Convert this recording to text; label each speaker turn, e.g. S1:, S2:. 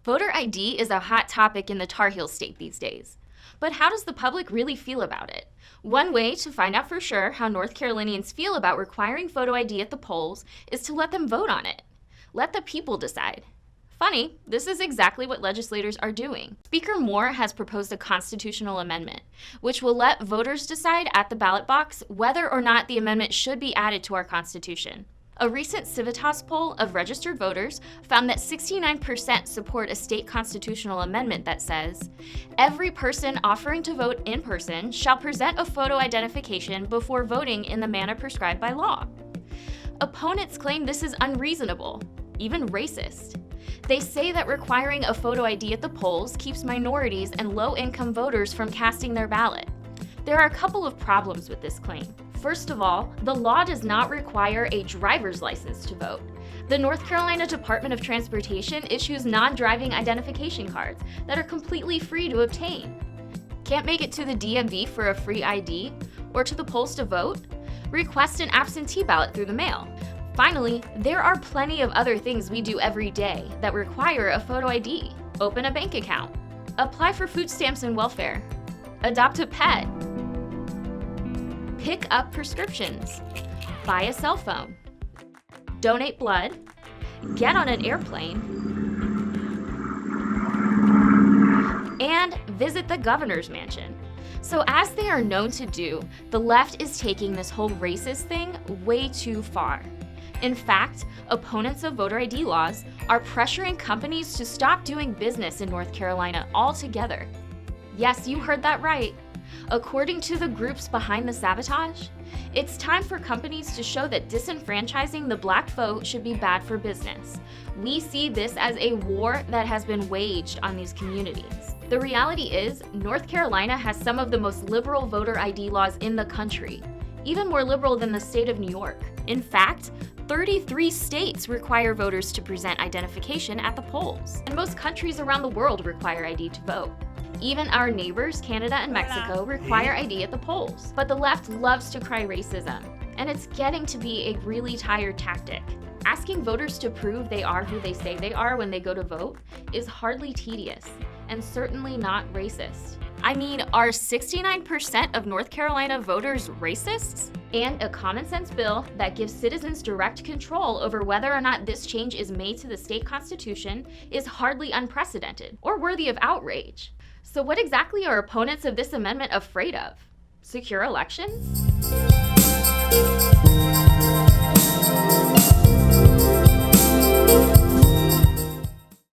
S1: Voter ID is a hot topic in the Tar Heel state these days. But how does the public really feel about it? One way to find out for sure how North Carolinians feel about requiring photo ID at the polls is to let them vote on it. Let the people decide. Funny, this is exactly what legislators are doing. Speaker Moore has proposed a constitutional amendment, which will let voters decide at the ballot box whether or not the amendment should be added to our Constitution. A recent Civitas poll of registered voters found that 69% support a state constitutional amendment that says, every person offering to vote in person shall present a photo identification before voting in the manner prescribed by law. Opponents claim this is unreasonable, even racist. They say that requiring a photo ID at the polls keeps minorities and low-income voters from casting their ballot. There are a couple of problems with this claim. First of all, the law does not require a driver's license to vote. The North Carolina Department of Transportation issues non-driving identification cards that are completely free to obtain. Can't make it to the DMV for a free ID or to the polls to vote? Request an absentee ballot through the mail. Finally, there are plenty of other things we do every day that require a photo ID. Open a bank account, apply for food stamps and welfare, adopt a pet, pick up prescriptions, buy a cell phone, donate blood, get on an airplane, and visit the governor's mansion. So as they are known to do, the left is taking this whole racist thing way too far. In fact, opponents of voter ID laws are pressuring companies to stop doing business in North Carolina altogether. Yes, you heard that right. According to the groups behind the sabotage, it's time for companies to show that disenfranchising the black vote should be bad for business. We see this as a war that has been waged on these communities. The reality is, North Carolina has some of the most liberal voter ID laws in the country, even more liberal than the state of New York. In fact, 33 states require voters to present identification at the polls, and most countries around the world require ID to vote. Even our neighbors, Canada and Mexico, require ID at the polls. But the left loves to cry racism, and it's getting to be a really tired tactic. Asking voters to prove they are who they say they are when they go to vote is hardly tedious, and certainly not racist. I mean, are 69% of North Carolina voters racists? And a common sense bill that gives citizens direct control over whether or not this change is made to the state constitution is hardly unprecedented or worthy of outrage. So what exactly are opponents of this amendment afraid of? Secure elections?